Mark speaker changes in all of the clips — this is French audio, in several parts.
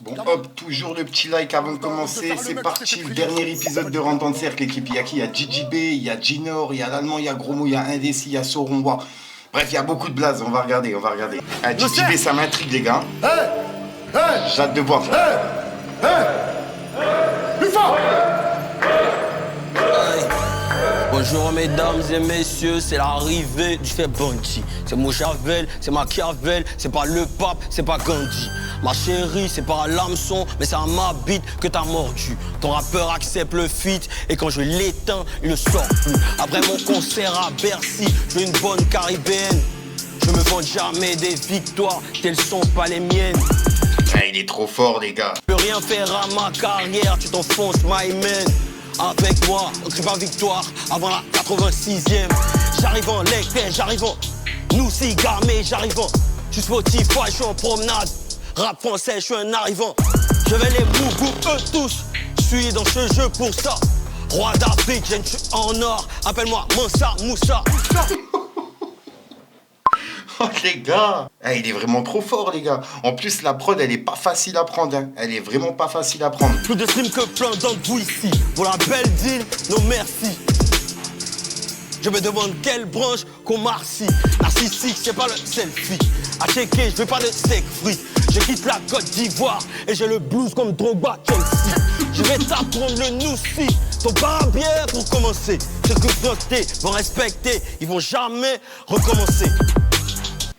Speaker 1: Bon hop, toujours le petit like avant de commencer, c'est parti, le dernier épisode de Rentre dans le cercle, l'équipe. Il y a qui? Il y a JJB, il y a Ginor, il y a l'Allemand, il y a Gromo, il y a Indécis, il y a Sauron. Bref, il y a beaucoup de blazes, on va regarder. Ah, JJB, ça m'intrigue les gars. J'ai hâte de voir ça.
Speaker 2: Bonjour mesdames et messieurs, c'est l'arrivée du fait bandit. C'est Machiavel, c'est Machiavel, c'est pas le pape, c'est pas Gandhi. Ma chérie, c'est pas un l'hameçon, mais c'est à ma bite que t'as mordu. Ton rappeur accepte le feat et quand je l'éteins, il ne sort plus. Après mon concert à Bercy, je veux une bonne caribéenne. Je me vante jamais des victoires, qu'elles sont pas les miennes.
Speaker 1: Ah, il est trop fort les gars.
Speaker 2: Je peux rien faire à ma carrière, tu t'enfonces, my man. Avec moi, on crie pas victoire avant la 86e. J'arrive en lecteur, j'arrive en nous cigamé, j'arrive en. Je suis Spotify, je suis en promenade. Rap français, je suis un arrivant. Je vais les mougous, eux tous. Je suis dans ce jeu pour ça. Roi d'Afrique, je suis en or. Appelle-moi Mansa Moussa.
Speaker 1: Oh les gars, il est vraiment trop fort les gars. En plus la prod elle est pas facile à prendre hein. Elle est vraiment pas facile à prendre.
Speaker 2: Plus de stream que plein d'entre vous ici. Pour la belle deal, non merci. Je me demande quelle branche qu'on marcie. Narcissique, c'est pas le selfie. À checker, je veux pas de steak free. Je quitte la Côte d'Ivoire et j'ai le blues comme Drogba Chelsea. Je vais t'apprendre le noussi. Ton bar à bière pour commencer. Ceux que flotter vont respecter, ils vont jamais recommencer.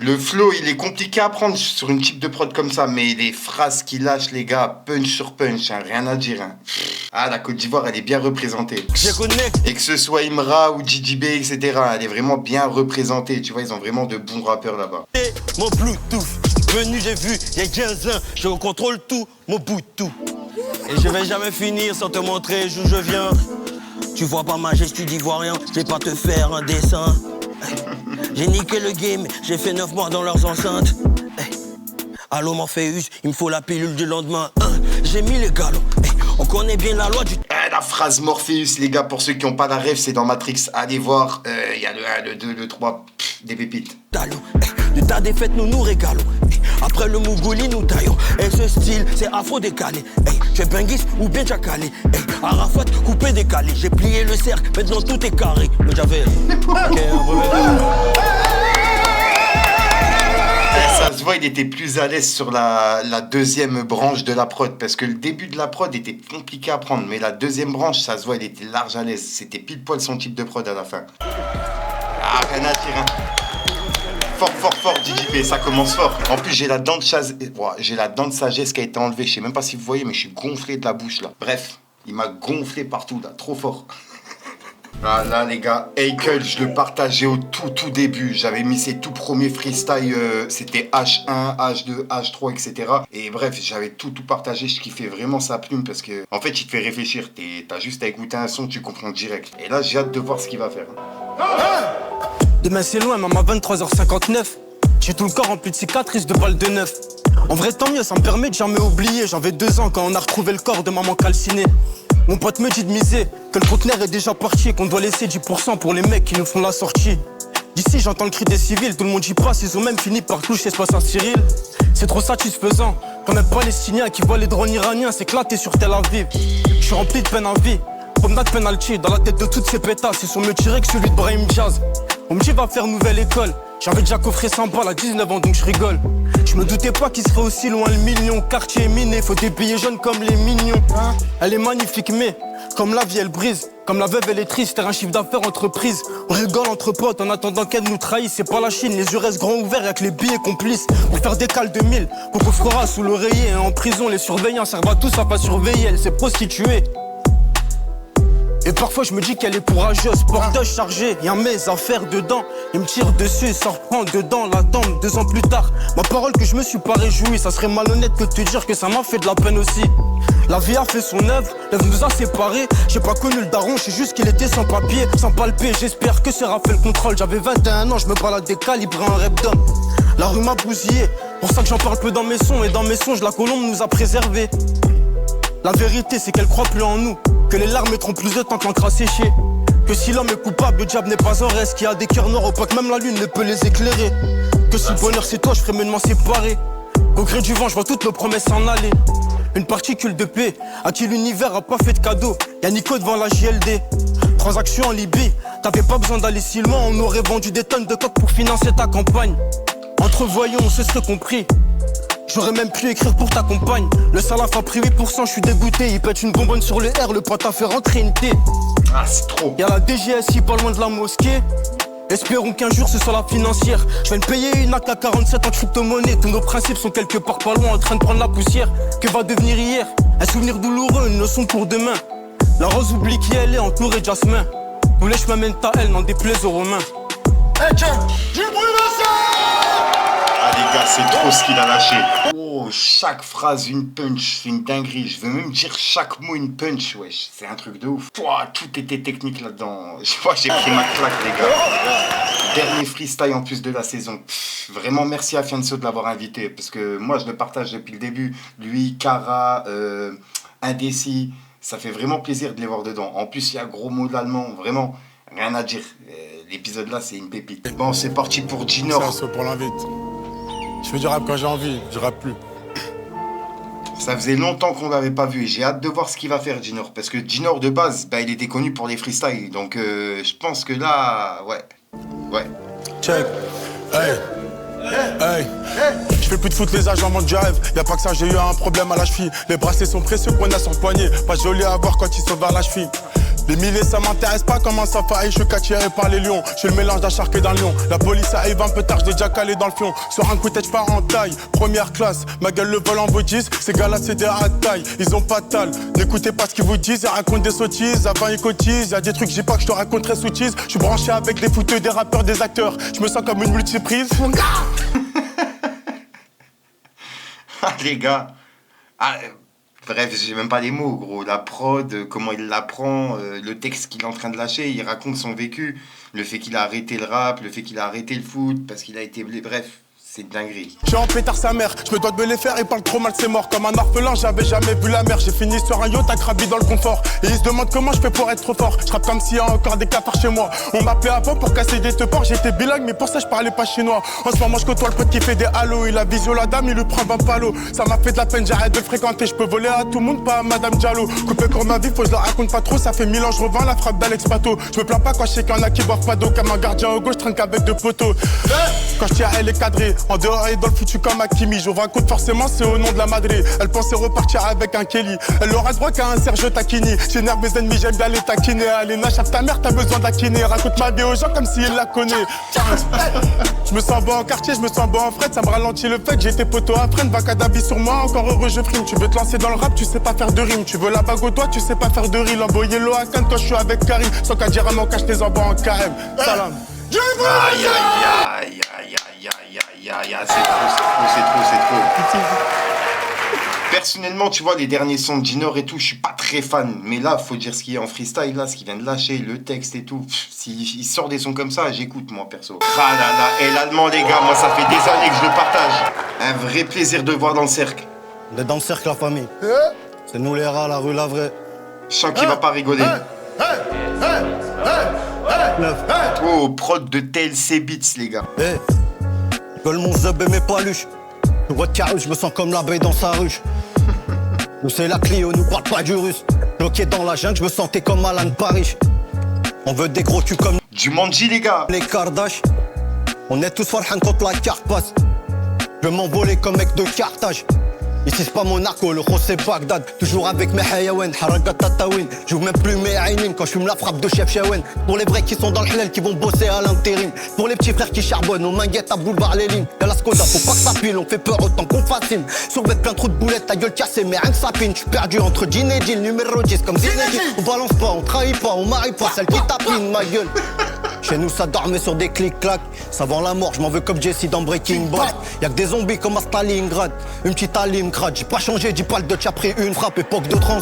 Speaker 1: Le flow, il est compliqué à prendre sur une type de prod comme ça, mais les phrases qu'il lâche, les gars, punch sur punch, hein, rien à dire. Hein. Ah, la Côte d'Ivoire, elle est bien représentée.
Speaker 2: Je connais.
Speaker 1: Et que ce soit Imra ou JJB, etc., elle est vraiment bien représentée. Tu vois, ils ont vraiment de bons rappeurs là-bas.
Speaker 2: Mon Bluetooth, venu, j'ai vu, il y a 15 ans, je contrôle tout, mon bout de tout. Et je vais jamais finir sans te montrer d'où je viens. Tu vois pas ma gestu d'ivoirien, je vais pas te faire un dessin. J'ai niqué le game, j'ai fait 9 mois dans leurs enceintes. Allô Morpheus, il me faut la pilule du lendemain. J'ai mis les galons, on connaît bien la loi du...
Speaker 1: La phrase Morpheus, les gars, pour ceux qui n'ont pas la rêve, c'est dans Matrix. Allez voir, il y a le 1, le 2, le 3, des pépites.
Speaker 2: De ta défaite, nous nous régalons. Après le Mougouli, nous taillons. Et ce style, c'est afro-décalé. Tu es benguiste ou bien jacalé. Arafat, coupé, décalé. J'ai plié le cercle, maintenant tout est carré. Le Javel.
Speaker 1: Ça se voit, il était plus à l'aise sur la deuxième branche de la prod. Parce que le début de la prod était compliqué à prendre. Mais la deuxième branche, ça se voit, il était large à l'aise. C'était pile poil son type de prod à la fin. Ah, rien à dire, hein. Fort, JJB, ça commence fort. En plus, j'ai la dent de sagesse qui a été enlevée. Je sais même pas si vous voyez, mais je suis gonflé de la bouche, là. Bref, il m'a gonflé partout, là. Trop fort. Ah là, les gars, Hakel, je le partageais au tout début. J'avais mis ses tout premiers freestyles. C'était H1, H2, H3, etc. Et bref, j'avais tout partagé. Je kiffais vraiment sa plume parce que, en fait, il te fait réfléchir. T'as juste à écouter un son, tu comprends direct. Et là, j'ai hâte de voir ce qu'il va faire.
Speaker 3: Demain c'est loin, même à 23h59. J'ai tout le corps rempli de cicatrices de balles de neuf. En vrai tant mieux, ça me permet de jamais oublier. J'avais 2 ans quand on a retrouvé le corps de maman calcinée. Mon pote me dit de miser, que le conteneur est déjà parti et qu'on doit laisser 10% pour les mecs qui nous font la sortie. D'ici j'entends le cri des civils, tout le monde y passe, ils ont même fini par toucher à Cyril. C'est trop satisfaisant, quand même Palestiniens qui voient les drones iraniens s'éclater sur Tel Aviv. Je suis rempli de peine à vie, promenade penalty dans la tête de toutes ces pétasses. Ils sont mieux tirés que celui de Brahim Diaz. On me dit va faire nouvelle école. J'avais déjà coffré 100 balles à 19 ans donc je rigole. Je me doutais pas qu'il serait aussi loin le million. Quartier miné, faut des billets jaunes comme les mignons. Elle est magnifique mais comme la vie elle brise. Comme la veuve elle est triste, c'est un chiffre d'affaires entreprise. On rigole entre potes en attendant qu'elle nous trahisse. C'est pas la Chine, les yeux restent grands ouverts y'a que les billets complices. Pour faire des cales de 1000, Coco fera sous l'oreiller. Et en prison les surveillants servent à tous à pas surveiller. Elle s'est prostituée. Et parfois je me dis qu'elle est courageuse, porteuse chargée, y'a mes affaires dedans. Il me tire dessus, ça reprend dedans la tombe 2 ans plus tard. Ma parole que je me suis pas réjoui, ça serait malhonnête que de te dire que ça m'a fait de la peine aussi. La vie a fait son œuvre, l'œuvre nous a séparés. J'ai pas connu le daron, je sais juste qu'il était sans papier, sans palper. J'espère que Serra fait le contrôle. J'avais 21 ans, je me baladais calibré un rêve d'homme. La rue m'a bousillé, pour ça que j'en parle peu dans mes sons. Et dans mes songes, la colombe nous a préservés. La vérité c'est qu'elle croit plus en nous, que les larmes mettront plus de temps qu'encre à sécher. Que si l'homme est coupable, le diable n'est pas en reste. Qu'il y a des cœurs noirs au point que même la lune ne peut les éclairer. Que si le bonheur c'est toi, je ferais mieux de m'en séparer. Qu'au gré du vent, je vois toutes nos promesses s'en aller. une particule de paix, à qui l'univers a pas fait de cadeau. Y'a Nico devant la JLD. Transaction en Libye, t'avais pas besoin d'aller si loin, on aurait vendu des tonnes de coques pour financer ta campagne. Entre voyons, on se serait compris. J'aurais même pu écrire pour ta compagne. Le salaf a pris 8%, je suis dégoûté. Il pète une bonbonne sur le R, le pote a fait rentrer une T.
Speaker 1: Ah, c'est trop.
Speaker 3: Y'a la DGSI pas loin de la mosquée. Espérons qu'un jour ce soit la financière. Je vais me payer une AK-47 en crypto-monnaie. Tous nos principes sont quelque part pas loin, en train de prendre la poussière. Que va devenir hier? Un souvenir douloureux, une leçon pour demain. La rose oublie qui elle est, entourée de jasmin. Tous les chemins mènent à elle, n'en déplaise aux Romains.
Speaker 4: Eh tiens, j'ai brûlé ça.
Speaker 1: Ah les gars, c'est trop ce qu'il a lâché. Oh, chaque phrase une punch, c'est une dinguerie. Je veux même dire chaque mot une punch, wesh. C'est un truc de ouf. Pouah, tout était technique là-dedans. Je crois que j'ai pris ma claque, les gars. Dernier freestyle en plus de la saison. Vraiment merci à Fianso de l'avoir invité. Parce que moi, je le partage depuis le début. Lui, Cara, Indécis. Ça fait vraiment plaisir de les voir dedans. En plus, il y a gros mot d'allemand. Vraiment, rien à dire. L'épisode là, c'est une pépite. Bon, c'est parti pour Jinor.
Speaker 4: Ça, pour l'invite. Je fais du rap quand j'ai envie, je rappe plus.
Speaker 1: Ça faisait longtemps qu'on l'avait pas vu et j'ai hâte de voir ce qu'il va faire, Jinor. Parce que Jinor, de base, bah, il était connu pour les freestyles. Donc, je pense que là, ouais.
Speaker 4: Check. Hey. Hey. Je fais plus de foot, les agents mentent du rêve. Y'a pas que ça, j'ai eu un problème à la cheville. Les bracelets sont précieux qu'on a sur le poignet. Pas joli à voir quand ils sont vers la cheville. Les milliers ça m'intéresse pas comme un safari, je suis attiré par les lions. Je suis le mélange d'un shark et d'un lion. La police arrive un peu tard, j'ai déjà calé dans le fion. Sur un coup de tête, je pars en taille, première classe. Ma gueule le vol en bodies, ces gars-là c'est des taille. Ils ont pas de tal, n'écoutez pas ce qu'ils vous disent. Ils racontent des sottises, avant ils cotisent. Y'a des trucs, j'ai pas que je te raconterai sous tease. Je suis branché avec des fouteux, des rappeurs, des acteurs. Je me sens comme une multiprise.
Speaker 1: Ah les gars. Bref, j'ai même pas les mots, gros. La prod, comment il l'apprend, le texte qu'il est en train de lâcher, il raconte son vécu, le fait qu'il a arrêté le rap, le fait qu'il a arrêté le foot, parce qu'il a été blessé, bref, c'est dinguerie.
Speaker 4: Je suis en pétard sa mère, je me dois de me les faire, il parle trop mal, c'est mort. Comme un orphelin, j'avais jamais vu la mer. J'ai fini sur un yacht à Krabi dans le confort. Et ils se demandent comment je fais pour être trop fort. Je rappe comme s'il y a encore des cafards chez moi. On m'appelait avant pour casser des teports, j'étais bilingue, mais pour ça je parlais pas chinois. En ce moment je côtoie le pote qui fait des halos. Il a visio la dame, il lui prend 20 palos. Ça m'a fait de la peine, j'arrête de le fréquenter. Je peux voler à tout le monde, pas à Madame Diallo. Coupé pour ma vie, faut que je la raconte pas trop. Ça fait 1000 ans, je revends la frappe d'Alex Pato. Je me plains pas quand je sais qu'il y en a qui boivent pas d'eau. Comme un gardien au gauche, traîne qu'avec deux poteaux. Quand je tire, elle est cadrée. En dehors et dans le foutu comme Hakimi. J'ouvre un compte forcément, c'est au nom de la Madrid. Elle pensait repartir avec un Kelly. Elle aura ce droit qu'à un Serge Tacchini. J'énerve mes ennemis, j'aime bien les taquiner. Allez, nachave ta mère, t'as besoin d'acquiner. Raconte ma vie aux gens comme si elle la connaît. Je me sens bon en quartier, je me sens bon en fret. Ça me ralentit le fait que j'étais poteau à freine. Vacadavis sur moi, encore heureux je frime. Tu veux te lancer dans le rap, tu sais pas faire de rime. Tu veux la bague au doigt, tu sais pas faire de rille. Envoyer l'eau à Cannes, toi je suis avec Karim. Sans qu'à dire à mon cache tes envois en KM. Salam.
Speaker 1: Aïe, aïe, aïe, aïe, aïe, aïe, aïe, c'est trop. Personnellement, tu vois, les derniers sons de Jinor et tout, je suis pas très fan. Mais là, faut dire ce qu'il y a en freestyle, là, ce qu'il vient de lâcher, le texte et tout. S'il sort des sons comme ça, j'écoute, moi, perso. Ah là là, et l'allemand, les gars, moi, ça fait des années que je le partage. Un vrai plaisir de le voir dans le cercle.
Speaker 2: On est dans le cercle, la famille. C'est nous les rats, la rue, la vraie.
Speaker 1: Je sens qu'il va pas rigoler. Oh, prod de TLC Beats, les gars.
Speaker 2: Ils veulent mon zub et mes paluches. Je vois de carré, je me sens comme l'abeille dans sa ruche. Nous c'est la Clio, nous parle pas du russe. Bloqué dans la jungle, je me sentais comme Alan Paris. On veut des gros culs comme
Speaker 1: du Manji, les gars.
Speaker 2: Les Kardashians. On est tous farhan quand la carte passe. Je veux m'envoler comme mec de Carthage. Ici c'est pas Monaco, le rose c'est Bagdad. Toujours avec mes hayawen, haragat tatawin. J'ouvre même plus mes aïnim quand je fume la frappe de Chef Shawen. Pour les vrais qui sont dans le halal qui vont bosser à l'intérim. Pour les petits frères qui charbonnent, on manguette à boulevard les lignes. Y'a la Skoda, faut pas que ça pile, on fait peur autant qu'on fascine. Survêt plein de trous de boulettes, ta gueule cassée, mais rien que ça pine. J'suis perdu entre Jean et Jill, numéro 10 comme Zinedine. On balance pas, on trahit pas, on marie pas, celle qui tapine ma gueule. Chez nous ça dormait sur des clics-clacs. Ça vend la mort, je m'en veux comme Jesse dans Breaking Bad. Y'a que des zombies comme à Stalingrad. Une petite Alimgrad, j'ai pas changé, dis pas le Dutch après une frappe, époque de trans.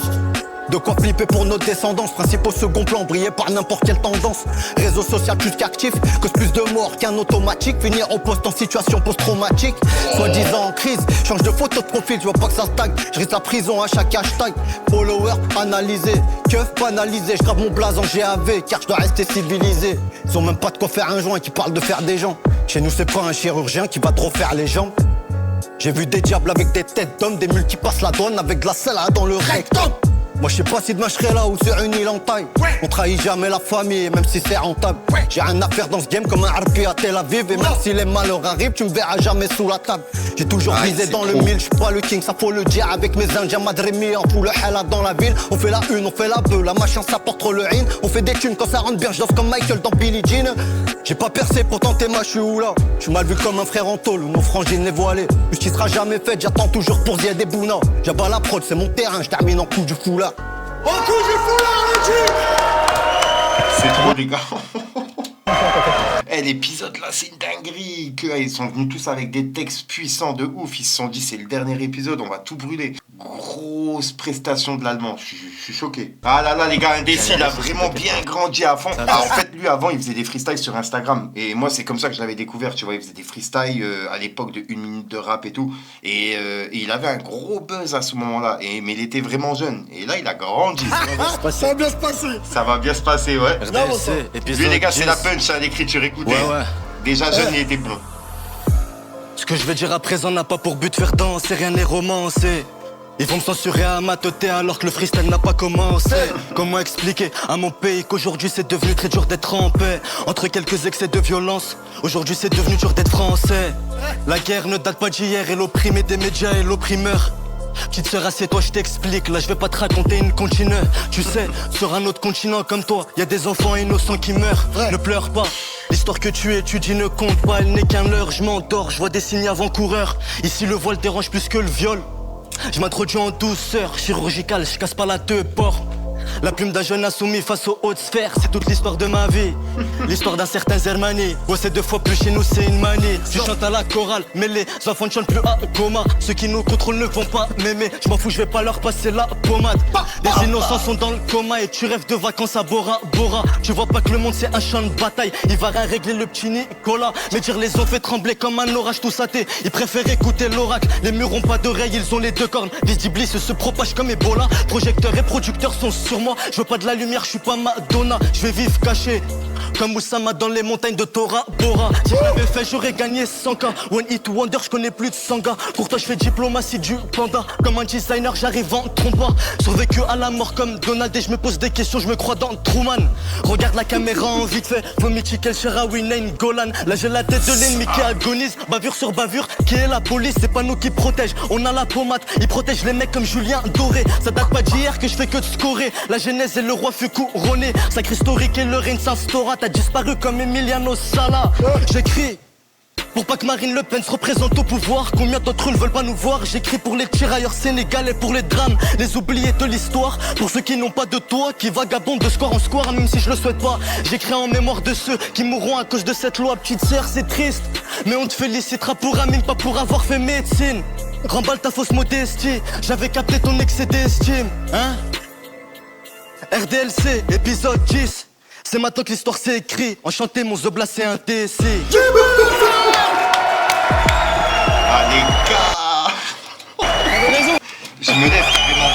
Speaker 2: De quoi flipper pour notre descendance. Principe au second plan, briller par n'importe quelle tendance. Réseau social plus qu'actif, cause plus de morts qu'un automatique. Finir au poste en situation post-traumatique. Soi-disant en crise, change de photo de profil, je vois pas que ça stagne. Je risque la prison à chaque hashtag. Follower, analysé, keuf, banalisé. Je grave mon blaze en GAV, car je dois rester civilisé. Ils ont même pas de quoi faire un joint qui parle de faire des gens. Chez nous c'est pas un chirurgien qui va trop faire les jambes. J'ai vu des diables avec des têtes d'hommes, des multi passent la douane avec de la salade dans le rectum. Moi je sais pas si demain je serai là ou sur une île en taille. On trahit jamais la famille même si c'est rentable. J'ai rien à faire dans ce game comme un harpi à Tel Aviv. Et même si les malheurs arrivent tu me verras jamais sous la table. J'ai toujours visé dans le mille, je suis pas le king, ça faut le dire. Avec mes indiens madrimi, on fout le hala dans la ville. On fait la une, on fait la beuh, la machin ça porte trop le in. On fait des thunes quand ça rentre bien, je comme Michael dans Billie Jean. J'ai pas percé pour tenter ma je suis où là. Je suis mal vu comme un frère en tôle, mon frangine est voilé. Justice sera jamais faite, j'attends toujours pour dire des bounas. J'abats la prod, c'est mon terrain, je termine en coup du foulard.
Speaker 4: En coup du foulard, le type.
Speaker 1: C'est trop, les gars. Eh, l'épisode là, c'est une dinguerie. Ils sont venus tous avec des textes puissants de ouf. Ils se sont dit, c'est le dernier épisode, on va tout brûler. Grosse prestation de l'allemand. Je suis choqué. Ah là là, les gars, Indécis, il a vraiment bien grandi à fond. Ah, en fait, lui, avant, il faisait des freestyles sur Instagram. Et moi, c'est comme ça que je l'avais découvert. Tu vois, il faisait des freestyles à l'époque de 1 minute de rap et tout. Et il avait un gros buzz à ce moment-là. Mais il était vraiment jeune. Et là, il a grandi.
Speaker 4: Ça va bien se passer.
Speaker 1: Ça va bien se passer, ouais.
Speaker 3: RDLC, épisode
Speaker 1: Lui, les gars, c'est
Speaker 3: 10.
Speaker 1: la punch à l'écriture, écoutez.
Speaker 3: Ouais.
Speaker 1: Déjà jeune, il était blond.
Speaker 2: Ce que je vais dire à présent n'a pas pour but de faire danser, rien n'est romancé. Ils vont me censurer à ma teuté alors que le freestyle n'a pas commencé. Comment expliquer à mon pays qu'aujourd'hui c'est devenu très dur d'être en paix. Entre quelques excès de violence, aujourd'hui c'est devenu dur d'être français. La guerre ne date pas d'hier et l'opprimé des médias et l'opprimeur. Petite sœur, assieds-toi, je t'explique. Là, je vais pas te raconter une continue. Tu sais, sur un autre continent comme toi, y a des enfants innocents qui meurent. Ne pleure pas. L'histoire que tu étudies ne compte pas, elle n'est qu'un leurre. Je m'endors, je vois des signes avant-coureurs. Ici, le voile dérange plus que le viol. Je m'introduis en douceur, chirurgicale, je casse pas la deux ports. La plume d'un jeune insoumis face aux hautes sphères, c'est toute l'histoire de ma vie. L'histoire d'un certain Zermani. Ouais, c'est 2 fois plus chez nous, c'est une manie. Je chante à la chorale, mais les enfants ne chantent plus à coma. Ceux qui nous contrôlent ne vont pas m'aimer. Je m'en fous, je vais pas leur passer la pommade. Les innocents sont dans le coma et tu rêves de vacances à Bora Bora. Tu vois pas que le monde c'est un champ de bataille. Il va rien régler le petit Nicolas. Mais dire les ont fait trembler comme un orage tout saté. Ils préfèrent écouter l'oracle. Les murs ont pas d'oreilles, ils ont les 2 cornes. Visible se propage comme Ebola. Projecteurs et producteurs sont sur moi. Je veux pas de la lumière, je suis pas Madonna. Je vais vivre caché comme Oussama dans les montagnes de Tora Bora. Si je l'avais fait, j'aurais gagné 100K. One hit wonder, je connais plus de 100 gars. Pour toi, je fais diplomatie du panda. Comme un designer, j'arrive en trompe. Survécu à la mort comme Donald. Et je me pose des questions, je me crois dans Truman. Regarde la caméra en vite fait. Vomiti El Sharawi, Nain Golan. Là, j'ai la tête de l'ennemi qui agonise. Bavure sur bavure, qui est la police? C'est pas nous qui protège, on a la pommade. Ils protègent les mecs comme Julien Doré. Ça date pas d'hier que je fais que de scorer. La genèse et le roi fut couronné. Sacré historique et le règne s'instaura. T'as disparu comme Emiliano Sala. J'écris pour pas que Marine Le Pen se représente au pouvoir. Combien d'entre eux ne veulent pas nous voir? J'écris pour les tirailleurs sénégalais, pour les drames, les oubliés de l'histoire. Pour ceux qui n'ont pas de toit, qui vagabondent de square en square, même si je le souhaite pas. J'écris en mémoire de ceux qui mourront à cause de cette loi. Petite sœur, c'est triste, mais on te félicitera pour Amine, pas pour avoir fait médecine. Remballe ta fausse modestie, j'avais capté ton excès d'estime, hein? RDLC, épisode 10. C'est maintenant que l'histoire s'est écrite. Enchanté, mon Zobla, c'est un DC.
Speaker 1: Ah, les gars. Je me lève vraiment.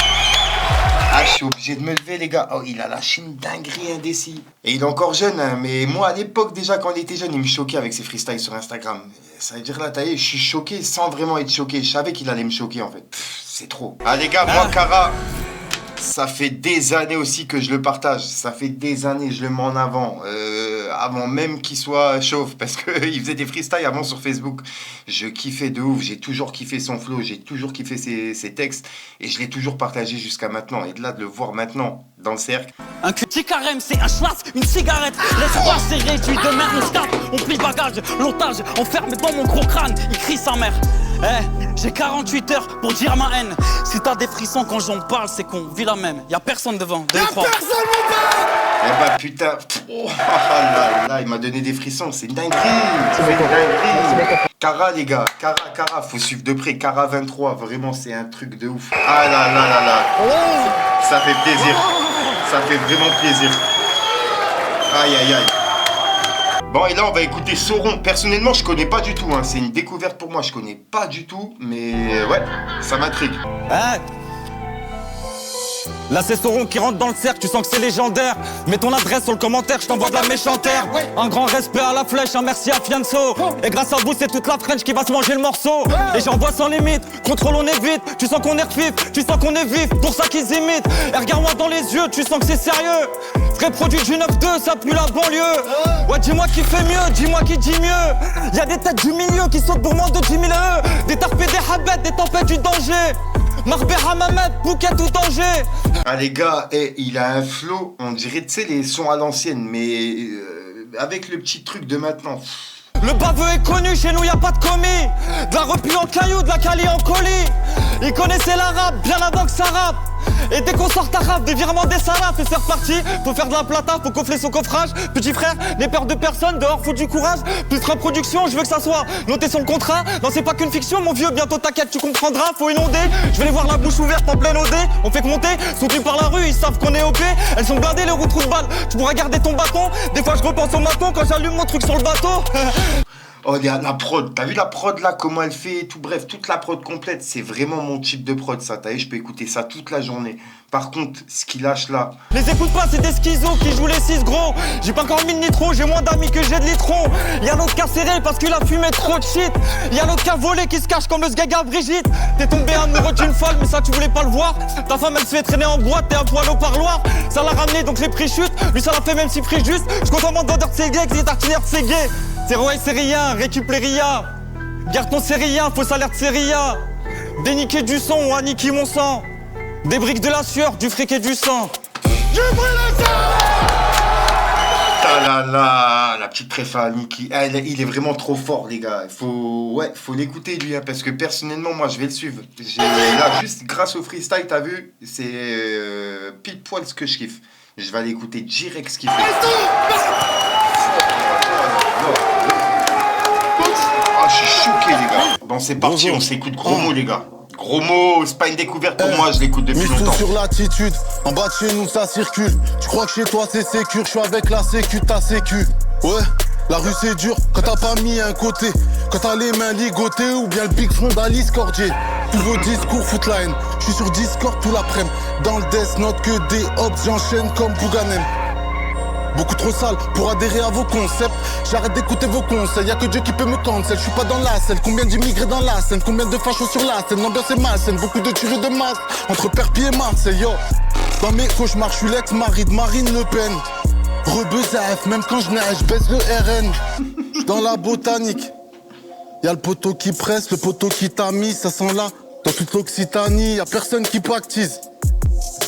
Speaker 1: Ah, je suis obligé de me lever, les gars. Oh, il a lâché une dinguerie, Indécis. Et il est encore jeune, hein, mais moi, à l'époque, déjà, quand il était jeune, il me choquait avec ses freestyles sur Instagram. Ça veut dire, là, t'as vu, je suis choqué sans vraiment être choqué. Je savais qu'il allait me choquer, en fait. C'est trop. Ah, les gars, moi, Kara... Ça fait des années aussi que je le partage. Ça fait des années, je le mets en avant. Avant même qu'il soit chauve. Parce qu'il faisait des freestyles avant sur Facebook. Je kiffais de ouf. J'ai toujours kiffé son flow. J'ai toujours kiffé ses textes. Et je l'ai toujours partagé jusqu'à maintenant. Et de là, de le voir maintenant dans le cercle.
Speaker 5: Un petit carême, c'est un schlaf, une cigarette. L'espoir s'est réduit de merde, on se tape. On plie bagage, l'otage, enfermé dans mon gros crâne. Il crie sa mère. J'ai 48 heures pour dire ma haine. Si t'as des frissons quand j'en parle, c'est qu'on vit la même. Y'a personne devant,
Speaker 4: Y'a personne, mon père.
Speaker 1: Eh bah putain, oh là là, il m'a donné des frissons, c'est une dinguerie. C'est une dinguerie. Kara, les gars, Kara, faut suivre de près. Kara 23, vraiment, c'est un truc de ouf. Ah là là là là. Ça fait plaisir. Ça fait vraiment plaisir. Aïe aïe aïe. Bon, et là, on va écouter Sauron. Personnellement, je connais pas du tout, hein. C'est une découverte pour moi, je connais pas du tout, mais ouais, ça m'intrigue.
Speaker 5: Là c'est Sauron qui rentre dans le cercle, tu sens que c'est légendaire. Mets ton adresse sur le commentaire, je t'envoie de la méchantère. Un grand respect à la flèche, un merci à Fianso. Et grâce à vous c'est toute la French qui va se manger le morceau. Et j'envoie sans limite, contrôle on évite. Tu sens qu'on est refif, tu sens qu'on est vif. Pour ça qu'ils imitent, et regarde-moi dans les yeux, tu sens que c'est sérieux. Vrai produit du 9-2, ça pue la banlieue. Ouais dis-moi qui fait mieux, dis-moi qui dit mieux. Y'a des têtes du milieu qui sautent pour moins de 10 000 E. Des tarpés, des habets, des tempêtes du danger. Marbé Hamamet, bouquet ou danger.
Speaker 1: Ah les gars, il a un flow, on dirait tu sais les sons à l'ancienne, mais avec le petit truc de maintenant.
Speaker 5: Le baveux est connu, chez nous y a pas de commis. De la repu en caillou, de la cali en colis. Ils connaissaient l'arabe, bien avant que ça rappe. Et dès qu'on sort ta rap, des virements, des salades, et c'est reparti. Faut faire de la plata, faut coffler son coffrage. Petit frère, n'aie peur de personne, dehors faut du courage. Plus de reproduction, je veux que ça soit noté sur le contrat. Non c'est pas qu'une fiction mon vieux, bientôt t'inquiète tu comprendras. Faut inonder, je vais les voir la bouche ouverte en pleine OD. On fait que monter, soutenus par la rue, ils savent qu'on est OP. Elles sont blindées les roues trous de balle, tu pourras garder ton bâton. Des fois je repense au maton quand j'allume mon truc sur le bateau.
Speaker 1: Oh, la prod, t'as vu la prod là, comment elle fait et tout, bref, toute la prod complète, c'est vraiment mon type de prod ça, t'as vu, je peux écouter ça toute la journée. Par contre, ce qu'il lâche là...
Speaker 5: Les écoute pas, c'est des schizos qui jouent les 6 gros. J'ai pas encore mis de nitro, j'ai moins d'amis que j'ai de litrons. Y'a l'autre qui a serré parce qu'il a fumé trop de shit. Y'a l'autre qui a volé qui se cache comme le sgaga Brigitte. T'es tombé amoureux d'une folle, mais ça tu voulais pas le voir. Ta femme elle se fait traîner en boîte, t'es un poil au parloir. Ça l'a ramené donc les prix chutent, lui ça l'a fait même si prix juste. J'compte en vendeur de ses gays, que les tartinaires de ses gays. C'est Roy, c'est rien, récup les RIA. Garde ton c'est rien, fausse alerte c'est RIA. Déniquer du son ou aniquer mon sang. Des briques de la sueur, du fric et du sang.
Speaker 1: J'ai pris le sang. Ah là là, la petite préfa Niki. Ah, il est vraiment trop fort les gars. Faut l'écouter lui hein, parce que personnellement moi je vais le suivre. Là juste grâce au freestyle t'as vu, c'est pile poil ce que je kiffe. Je vais aller écouter direct ce qu'il fait. Ah, je suis choqué les gars. Bon c'est parti, on s'écoute gros mots les gars. Gros mots, c'est pas une découverte pour moi, je l'écoute depuis longtemps.
Speaker 4: Mise sur l'attitude, en bas de chez nous ça circule. Tu crois que chez toi c'est sécure, je suis avec la sécu, ta sécu. Ouais, la rue c'est dur quand t'as pas mis un côté. Quand t'as les mains ligotées ou bien le big front d'Alice Cordier. Tous vos discours foutent la haine, je suis sur Discord tout l'après-midi. Dans le death note que des hops, j'enchaîne comme Bouganem. Beaucoup trop sale pour adhérer à vos concepts. J'arrête d'écouter vos conseils, y'a que Dieu qui peut me cancel. Je suis pas dans la scène, combien d'immigrés dans la scène. Combien de fachos sur la scène, l'ambiance est malsaine. Beaucoup de tueries de masse, entre Perpignan et Marseille, yo. Dans mes cauchemars, je suis l'ex-mari de Marine Le Pen. Rebezaf, même quand je neige, je baisse le RN. Dans la botanique, y'a le poteau qui presse, le poteau qui t'a mis, ça sent là. Dans toute l'Occitanie, y'a personne qui pactise.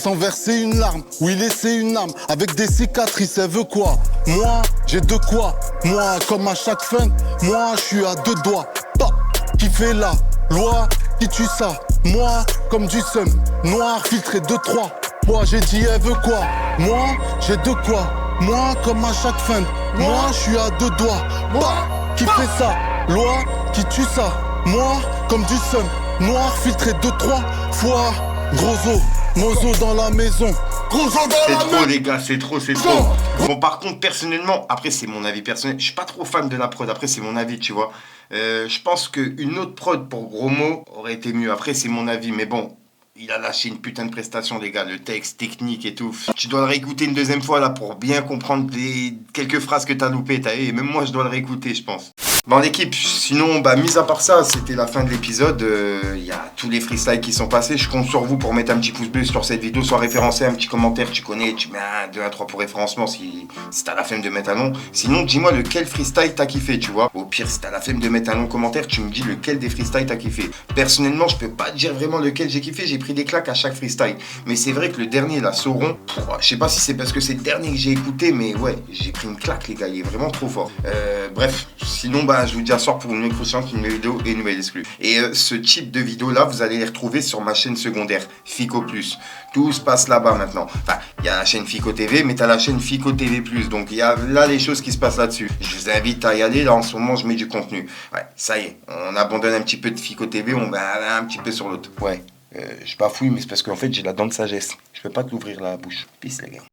Speaker 4: Sans verser une larme, oui laisser une âme. Avec des cicatrices, elle veut quoi? Moi, j'ai de quoi? Moi, comme à chaque fin, moi, je suis à 2 doigts. Top, qui fait la loi, qui tue ça? Moi, comme du seum, noir, filtré 2-3. Moi, j'ai dit, elle veut quoi? Moi, j'ai de quoi? Moi, comme à chaque fin, moi, je suis à 2 doigts. Bah, qui fait ça? Loi, qui tue ça? Moi, comme du seum, noir, filtré 2-3 fois. Gros os. Mozo dans la maison.
Speaker 1: C'est trop les gars, c'est trop. Bon par contre personnellement, après c'est mon avis personnel, je suis pas trop fan de la prod, après c'est mon avis tu vois. Je pense qu'une autre prod pour Gros mots aurait été mieux, après c'est mon avis, mais bon, il a lâché une putain de prestation les gars, le texte, technique et tout. Tu dois le réécouter une deuxième fois là pour bien comprendre les quelques phrases que t'as loupées, et même moi je dois le réécouter je pense. Bon l'équipe, sinon mis à part ça, c'était la fin de l'épisode, il y a tous les freestyles qui sont passés, je compte sur vous pour mettre un petit pouce bleu sur cette vidéo, soit référencé, un petit commentaire, tu connais, tu mets un 2, 1, 3 pour référencement si t'as la flemme de mettre un nom, sinon dis-moi lequel freestyle t'as kiffé, tu vois, au pire si t'as la flemme de mettre un long commentaire, tu me dis lequel des freestyles t'as kiffé. Personnellement je peux pas dire vraiment lequel j'ai kiffé, j'ai pris des claques à chaque freestyle, mais c'est vrai que le dernier là, Sauron, je sais pas si c'est parce que c'est le dernier que j'ai écouté, mais ouais, j'ai pris une claque les gars, il est vraiment trop fort. Bref, sinon je vous dis à soir pour une nouvelle prochaine vidéo et une nouvelle exclue. Et ce type de vidéo là, vous allez les retrouver sur ma chaîne secondaire, Fico Plus. Tout se passe là-bas maintenant. Enfin, il y a la chaîne Fico TV, mais t'as la chaîne Fico TV Plus. Donc il y a là les choses qui se passent là-dessus. Je vous invite à y aller. Là en ce moment, je mets du contenu. Ouais, ça y est, on abandonne un petit peu de Fico TV, on va un petit peu sur l'autre. Ouais, je bafouille, mais c'est parce qu'en fait j'ai la dent de sagesse. Je peux pas t'ouvrir la bouche. Peace les gars.